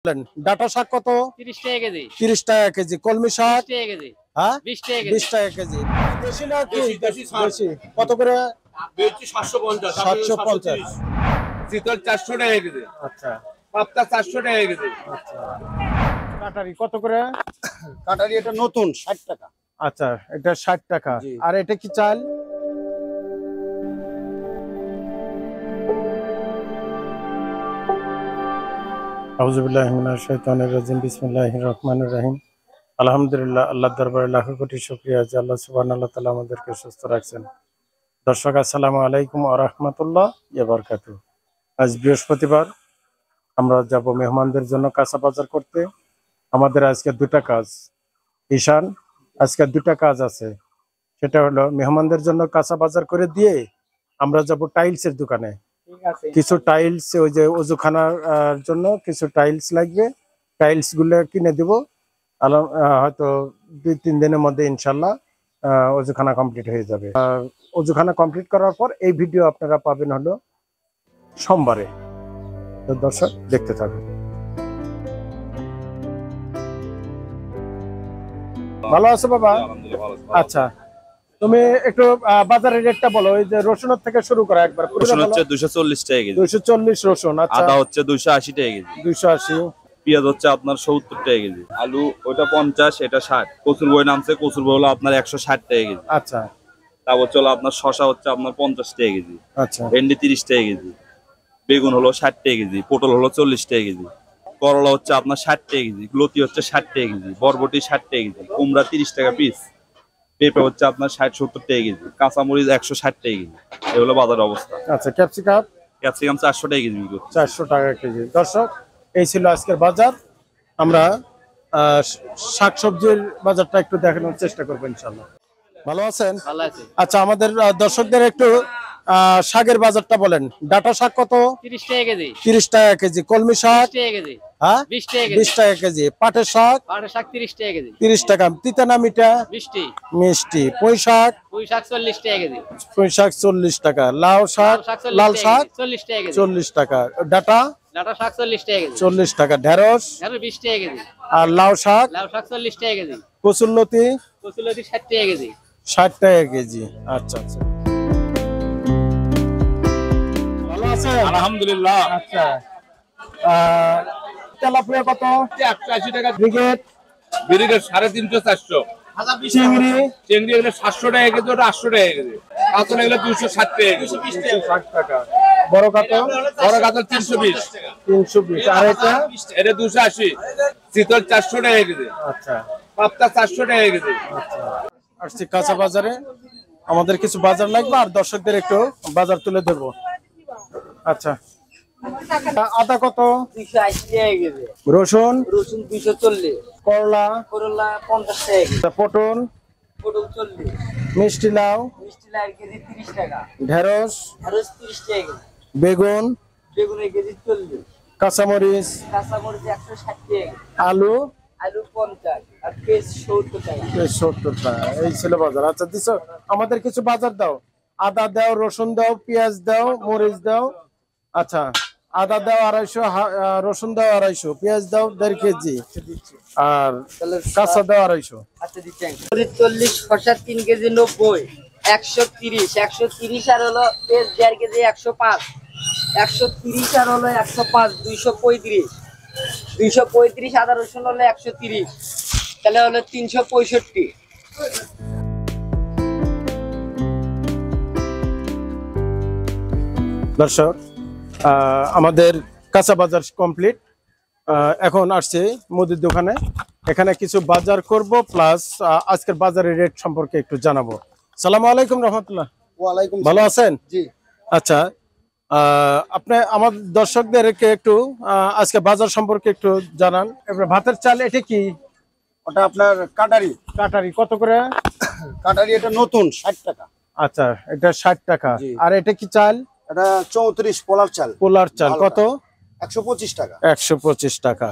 Data শাক কত? 30 টাকা কেজি। 30 টাকা কেজি। কলমি শাক 20 টাকা কেজি। হ্যাঁ 20 টাকা কেজি। 20 টাকা কেজি। দেশি না কি? দেশি কত করে? বেচি 750 750। শীতল 400 টাকা কেজি, আচ্ছা পাবদা 400 টাকা কেজি। আচ্ছা। কাটারি কত করে? কাটারি এটা নতুন 60 টাকা। আচ্ছা এটা 60 টাকা। জি। আর এটা কি চাল? আউযুবিল্লাহি মিনাশ শাইতানির রাজিম। বিসমিল্লাহির রহমানির রহিম। আলহামদুলিল্লাহ, আল্লাহর দরবারে লাখো কোটি শুকরিয়া যে আল্লাহ সুবহানাহু ওয়া তাআলা আমাদেরকে সুস্থ রাখছেন। দর্শক আসসালামু আলাইকুম ওয়া রাহমাতুল্লাহি ওয়া বারাকাতুহু। আজ বৃহস্পতিবার, আমরা যাব মেহমানদের জন্য কাঁচা বাজার করতে। আমাদের আজকে দুটা কাজ। ঈশান, আজকে দুটা কাজ আছে। সেটা হলো মেহমানদের জন্য কাঁচা বাজার করে দিয়ে আমরা যাব টাইলসের দোকানে। কিছু টাইলস, ওই যে ওজুখানার জন্য কিছু টাইলস লাগবে, টাইলস গুলো কিনে দিব। হয়তো 2-3 দিনের মধ্যে ইনশাল্লাহ ওজুখানা কমপ্লিট হয়ে যাবে। ওজুখানা কমপ্লিট করার পর এই ভিডিও আপনারা পাবেন হলো সোমবারে। তো দর্শক দেখতে থাকুন। ভালো আছো বাবা? আচ্ছা, তুমি একটু বাজারের রেটটা বলো। ওই যে রসুনের থেকে শুরু করা একবার। রসুন হচ্ছে 240 টাকা কেজি, 240 রসুন। আচ্ছা, আদা হচ্ছে 280 টাকা কেজি, 280। পেঁয়াজ হচ্ছে আপনার 70 টাকা কেজি, আলু ওটা 50, এটা 60। কচুর বই নামছে, কচুর বই হলো আপনার 160 টাকা কেজি। আচ্ছা তারপর চলো আপনার শসা হচ্ছে আপনার 50 টাকা কেজি, আচ্ছা ভেন্ডি 30 টাকা কেজি, বেগুন হলো 60 টাকা কেজি, পটল হলো 40 টাকা কেজি, করলা হচ্ছে আপনার 60 টাকা কেজি, লতি হচ্ছে 60 টাকা কেজি, বরবটি 60 টাকা কেজি, কুমড়া 30 টাকা পিস, পেঁপে হচ্ছে আপনার 60-70 টাকা কেজি, কাঁচামরিচ 160 টাকা কেজি। এগুলো বাজার অবস্থা। আচ্ছা। ক্যাপসিকাম? ক্যাপসিকাম 400 টাকা কেজি বিক্রি হচ্ছে। 400 টাকা কেজি। দর্শক, এই ছিল আজকের বাজার। আমরা শাকসবজির বাজারটা একটু দেখানোর চেষ্টা করবো ইনশাল্লাহ। ভালো আছেন? ভালো আছে। আচ্ছা, আমাদের দর্শকদের একটু শাকের বাজারটা বলেন। ডাটা শাক কত? 30 টাকা কেজি। 30 টাকা কেজি। কলমি শাক 20 টাকা কেজি। হ্যাঁ 20 টাকা কেজি। 20 টাকা কেজি। পাটের শাক পাটের শাক 30 টাকা কেজি। 30 টাকা। তিতা না মিঠা? মিষ্টি। মিষ্টি। পুঁই শাক? পুঁই শাক 40 টাকা কেজি। পুঁই শাক 40 টাকা। লাউ শাক? লাল শাক 40 টাকা কেজি। 40 টাকা। ডাটা? ডাটা শাক 40 টাকা কেজি। 40 টাকা। ঢেঁড়স? ঢেঁড়স 20 টাকা কেজি। আর লাউ শাক? লাউ শাক 40 টাকা কেজি। কচুরলতি? কচুলতি 60 টাকা কেজি। 60 টাকা কেজি। আচ্ছা আচ্ছা। ভালো আছেন? আলহামদুলিল্লাহ। আচ্ছা। তেলাপিয়া কত? 180 টাকা ব্রিগেড? বিরিগের 350 400। চিংড়ি? চিংড়ি এগুলো 700 টাকা কেজি, ওটা 800 টাকা কেজি। কাতল এগুলো 260 টাকা কেজি। 260 টাকা। বড় কাতল? বড় কাতল 320। 320। আর এটা? এটা 280। শীতল 400 টাকা কেজি, আচ্ছা পাবদা 400 টাকা কেজি। আচ্ছা। আসছি কাঁচা বাজারে। আমাদের কিছু বাজার লাগবে আর দর্শকদের একটু বাজার তুলে দেবো। আচ্ছা। আদা কত? 280 টাকা কেজি। রসুন? রসুন 240। করলা? করলা 50 টাকা কেজি। পটল? পটল 40। মিষ্টি লাউ? মিষ্টি লাউ কেজি 30 টাকা। ঢেঁড়স? ঢেঁড়স 30 টাকা কেজি। বেগুন? বেগুনের কেজি 40। কাঁচামরিচ? কাঁচামরিচ 160 টাকা কেজি। আলু? আলু 50 আর পেঁয়াজ 70 টাকা। 70 টাকা। এই ছিল বাজার। আচ্ছা দিছো, আমাদের কিছু বাজার দাও। আদা দাও, রসুন দাও, পেঁয়াজ দাও, মরিচ দাও। আচ্ছা, আদা দাও 250, রসুন দাও 250, পেঁয়াজ দাও 1.5 কেজি, আর কাঁচা দাও 250। আচ্ছা দিচ্ছেন। মরিচ 40, শসা 3 কেজি 90, 130, 130 আর হলো পেঁয়াজ 1.5 কেজি 105, 130 আর হলো 105, 235, 235 আদা রসুন হলো 130, তাহলে হলো 365। দর্শক, আমাদের কাঁচা বাজার কমপ্লিট। এখন আসছে মুদির দোকানে। এখানে কিছু বাজার করব, প্লাস আজকের বাজারের রেট সম্পর্কে একটু জানাবো। সালামু আলাইকুম রহমতুল্লাহ। ওয়ালাইকুম ভালো আছেন? জি। আচ্ছা, আপনি আমার দর্শকদেরকে একটু আজকে বাজার সম্পর্কে একটু জানান। এবার ভাতের চাল এটা কি? ওটা আপনার কাটারি। কাটারি কত করে? কাটারি এটা নতুন 60 টাকা। আচ্ছা, এটা 60 টাকা। জি। আর এটা কি চাল? এটা 34 পোলার চাল। পোলার চাল কত? 125 টাকা। 125 টাকা।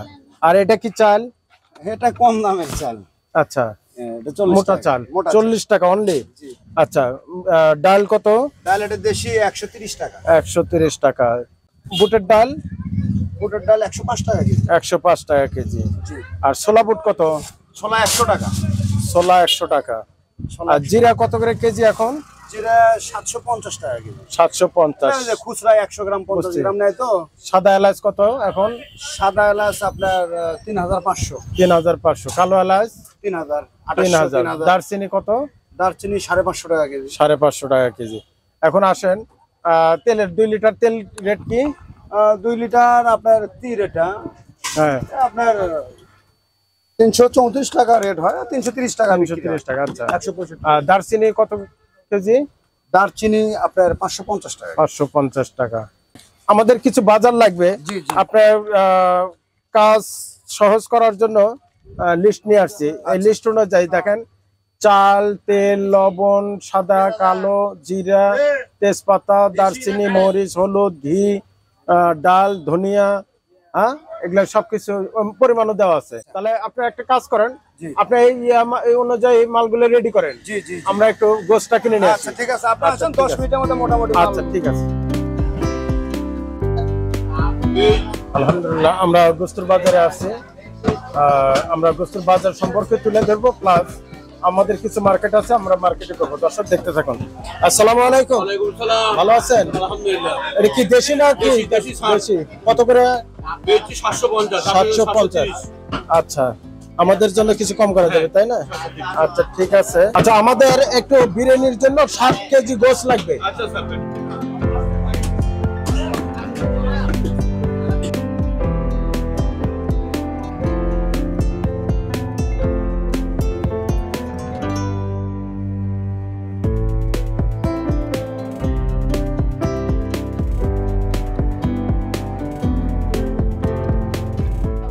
আর এটা কি চাল? এটা কম দামের চাল। আচ্ছা, এটা 40 মোটা টাকা। চাল মোটা 40 টাকা অনলি। জি। আচ্ছা, ডাল কত? ডাল এটা দেশি 130 টাকা। 130 টাকা। বুটের ডাল? বুটের ডাল 105 টাকা কেজি। 105 টাকা কেজি। জি। আর ছোলা বুট কত? ছোলা 100 টাকা। ছোলা 100 টাকা। আর জিরা কত করে কেজি এখন? জিরা 750 টাকা কেজি। 750। এই যে খুচরা 100 গ্রাম 50 গ্রাম নেয় তো। সাদা এলাচ কত এখন? সাদা এলাচ আপনার 3500। 3500। কালো এলাচ 3000। 3000। দারচিনি কত? দারচিনি 550 টাকা কেজি। 550 টাকা কেজি। এখন আসেন তেলের 2 লিটার তেল রেট কি? 2 লিটার আপনার তীর এটা হ্যাঁ আপনার 334 টাকা রেট হয়, 330 টাকা বিক্রি হয়। 330 টাকা। আচ্ছা। 165। আর দারচিনি কত কেজি? দারচিনি আপনার 550 টাকা। 550 টাকা। আমাদের কিছু বাজার লাগবে। জি জি। আপনার কাজ সহজ করার জন্য লিস্ট নিয়ে আসছি। এই লিস্ট অনুযায়ী দেখেন, চাল, তেল, লবণ, সাদা, কালো, জিরা, তেজপাতা, দারচিনি, মরিচ, হলুদ, ঘি, ডাল, ধনিয়া, হ্যাঁ, এগুলা সবকিছু পরিমাণও দেওয়া আছে। তাহলে আপনি একটা কাজ করেন, জি। আপনি এই অনুযায়ী মালগুলো রেডি করেন। জি জি। আমরা একটু গোশটা কিনে নিয়ে আচ্ছা আসি। ঠিক আছে, আপনি আচ্ছা, আসেন ঠিক 10 আছে। মিনিটের মধ্যে মোটামুটি। আচ্ছা ঠিক আছে। আলহামদুলিল্লাহ, আমরা গোস্তুর বাজারে আছি। আমরা গোস্তুর বাজার সম্পর্কে তুলে ধরবো, প্লাস আমাদের কিছু মার্কেট আছে, আমরা মার্কেটে করবো। দর্শক দেখতে থাকুন। আসসালামু আলাইকুম। ভালো আছেন? আলহামদুলিল্লাহ। এটা কি দেশি না কি? দেশি, ষাট। দেশি। কত করে? 750। 750। আচ্ছা, আমাদের জন্য কিছু কম করা যাবে তাই না? আচ্ছা ঠিক আছে। আচ্ছা, আমাদের একটু বিরিয়ানির জন্য 7 কেজি গোশ লাগবে। আচ্ছা স্যার।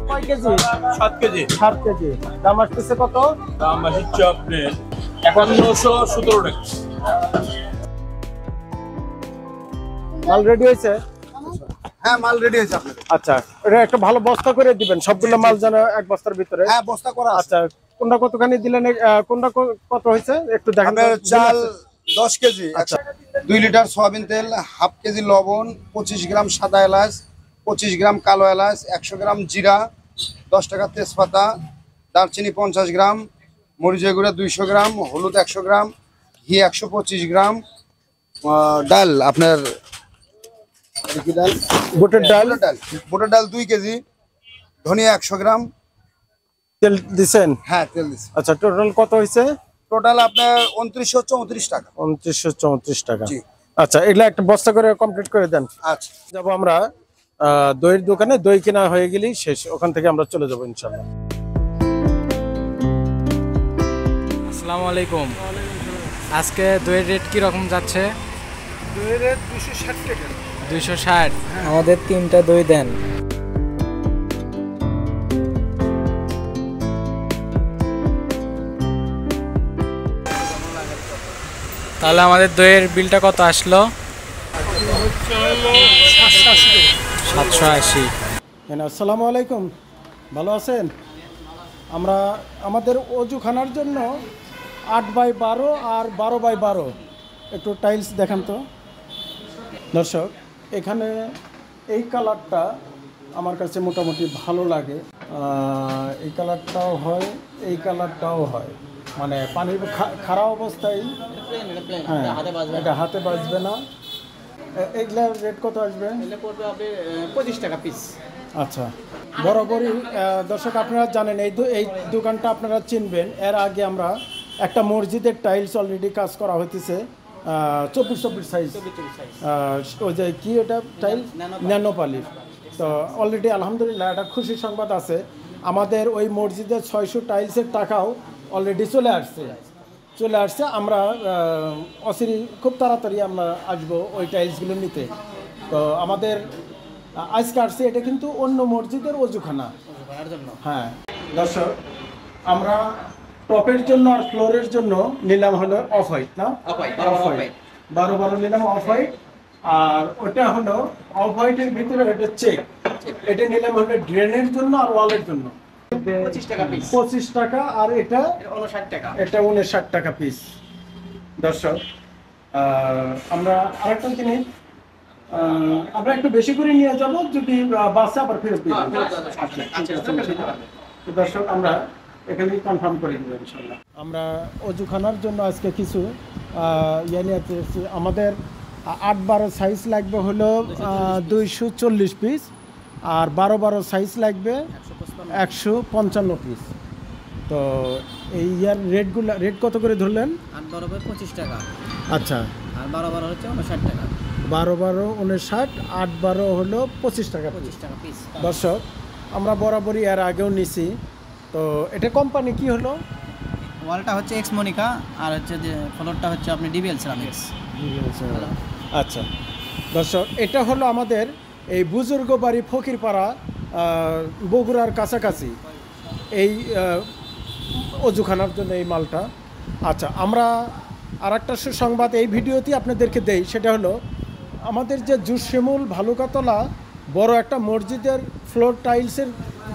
কয় কেজি? 7 কেজি। 7 কেজি। দাম আসতেছে কত? দাম হচ্ছে আপনার 5117 টাকা। মাল রেডি হয়েছে? হ্যাঁ, মাল রেডি হয়েছে আপনাদের। আচ্ছা, এটা একটা ভালো বস্তা করে দিবেন, সবগুলো মাল যেন এক বস্তার ভিতরে। হ্যাঁ, বস্তা করা আছে। আচ্ছা, কোনটা কতখানি দিলেন? কোনটা কত হয়েছে একটু দেখেন। আপনার চাল 10 কেজি। আচ্ছা। 2 লিটার সয়াবিন তেল, হাফ কেজি লবণ, 25 গ্রাম সাদা এলাচ, 25 গ্রাম কালো এলাচ, 100 গ্রাম জিরা, 10 টাকা তেজপাতা, দারচিনি 50 গ্রাম, মরিচের গুঁড়া 200 গ্রাম, হলুদ 100 গ্রাম, ঘি 125 গ্রাম, ডাল আপনার কি ডাল? বুটের ডাল। বুটের ডাল 2 কেজি, ধনিয়া 100 গ্রাম। তেল দিছেন? হ্যাঁ, তেল দিচ্ছি। আচ্ছা, টোটাল কত হয়েছে? টোটাল আপনার 2934 টাকা। 2934 টাকা। জি। আচ্ছা, এগুলা একটা বস্তা করে কমপ্লিট করে দেন। আচ্ছা। যাবো আমরা দইয়ের দোকানে, দই কেনা হয়ে গেলেই শেষ, ওখান থেকে আমরা চলে যাবো ইনশাল্লাহ। আসসালামু আলাইকুম। আজকে দইয়ের রেট কি রকম যাচ্ছে? দইয়ের রেট 260 টাকা। 260। আমাদের 3টা দই দেন। তাহলে আমাদের দইয়ের বিলটা কত আসলো? 780। আসসালামু আলাইকুম, ভালো আছেন? আমরা আমাদের অজুখানার জন্য 8x12 আর 12x12 একটু টাইলস দেখান তো দর্শক। এখানে এই কালারটা আমার কাছে মোটামুটি ভালো লাগে। এই কালারটাও হয়, এই কালারটাও হয়, মানে পানির খাড়া অবস্থায়। হ্যাঁ, এটা হাতে বাজবে না। এইগুলার রেট কত আসবে? 25 টাকা পিস। আচ্ছা, বরাবরই দর্শক আপনারা জানেন এই দোকানটা আপনারা চিনবেন। এর আগে আমরা একটা মসজিদের টাইলস অলরেডি কাজ করা হইতেছে, 24 সাইজ। ওই যে কি এটা টাইল, ন্যানো পালির। তো অলরেডি আলহামদুলিল্লাহ একটা খুশির সংবাদ আছে, আমাদের ওই মসজিদের 600 টাইলসের টাকাও অলরেডি চলে আসছে। আমরা অচিরেই খুব তাড়াতাড়ি আমরা আসবো ওই টাইলসগুলো নিতে। তো আমাদের আজকে আসছে, এটা কিন্তু অন্য মসজিদের অজুখানা। হ্যাঁ দর্শক, আমরা টপের জন্য আর ফ্লোরের জন্য নিলাম হলো অফ হোয়াইট, না? অফ হোয়াইট 12 নিলাম অফ হোয়াইট। আর ওটা হলো অফ হোয়াইটের ভিতরে এটা চেক। এটা নিলাম হলো ড্রেনের জন্য আর ওয়ালের জন্য। 25 টাকা পিস। 25 টাকা। আর এটা 59 টাকা। এটা 59 টাকা পিস। দর্শক, আমরা আরেকটা জিনিস আমরা একটু বেশি করে নিয়ে যাব, যদি বাসে আবার ফেরত দিয়ে দেব। আচ্ছা, ঠিক আছে। তো দর্শক, আমরা এখানেই কনফার্ম করে দেবো ইনশাল্লাহ। আমরা অজুখানার জন্য আজকে কিছু ইয়ে নিয়ে এসেছি। আমাদের 8-12 সাইজ লাগবে হলো 240 পিস, আর 12-12 সাইজ লাগবে 155 পিস। তো এই ইয়ার রেট কত করে ধরলেন? 8-12 25 টাকা, আচ্ছা, আর 12-12 হচ্ছে 59 টাকা। 12-12 59, 8-12 হলো 25 টাকা পিস। 25 টাকা পিস। দর্শক, আমরা বরাবরই এর আগেও নিছি। তো এটা কোম্পানি কি হলো? ওয়ালটা হচ্ছে এক্স মনিকা, আর হচ্ছে যে ফ্লোরটা হচ্ছে আপনি ডিবিএল সিরামিক্স। আচ্ছা দর্শক, এটা হলো আমাদের এই বুজুর্গ বাড়ি ফকিরপাড়া, বগুড়ার কাছাকাছি এই অজুখানার জন্য এই মালটা। আচ্ছা, আমরা আর একটা সুসংবাদ এই ভিডিওতে আপনাদেরকে দেই, সেটা হলো আমাদের যে জুশিমুল ভালুকাতলা বড় একটা মসজিদের ফ্লোর টাইলসের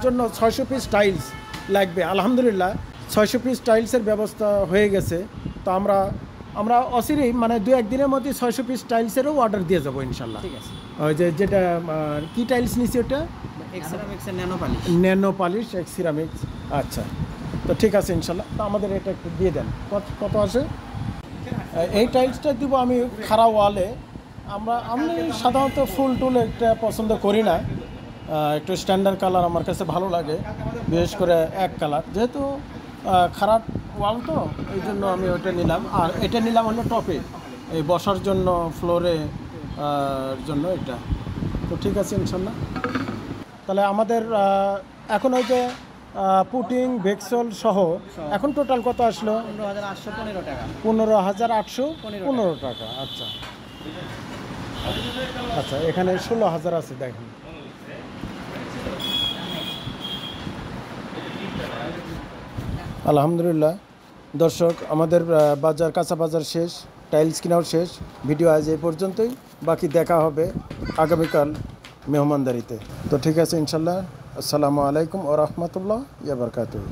জন্য 600 পিস টাইলস লাগবে। আলহামদুলিল্লাহ 600 পিস টাইলসের ব্যবস্থা হয়ে গেছে। তো আমরা অচিরেই, মানে 2-1 দিনের মধ্যে 600 পিস টাইলসেরও অর্ডার দিয়ে যাবো ইনশাল্লাহ। ঠিক আছে। ওই যেটা কি টাইলস নিছি ওটা? এক্স সিরামিক্সের nano polish. Nano polish X ceramics. আচ্ছা, তো ঠিক আছে ইনশাল্লাহ। তো আমাদের এটা একটু দিয়ে দেন। কত আসে? এই টাইলসটা দিব আমি খাড়া ওয়ালে। আমি সাধারণত ফুল টুল একটা পছন্দ করি না, একটু স্ট্যান্ডার্ড কালার আমার কাছে ভালো লাগে, বিশেষ করে এক কালার, যেহেতু খারাপ ওয়াল তো এই জন্য আমি ওইটা নিলাম। আর এটা নিলাম হলো টপে, এই বসার জন্য, ফ্লোরে জন্য এটা। তো ঠিক আছে ইনশাল্লাহ। তাহলে আমাদের এখন ওই যে পুটিং ভেক্সল সহ এখন টোটাল কত আসলো? 15,815 টাকা। 15,815 টাকা। আচ্ছা আচ্ছা, এখানে 16,000 আছে দেখেন। আলহামদুলিল্লাহ দর্শক, আমাদের কাঁচা বাজার শেষ, টাইলস কেনাও শেষ। ভিডিও আজ এই পর্যন্তই, বাকি দেখা হবে আগামীকাল মেহমানদারিতে। তো ঠিক আছে ইনশাল্লাহ। আসসালামু আলাইকুম ওয়া রাহমাতুল্লাহ ওয়া বারাকাতুহু।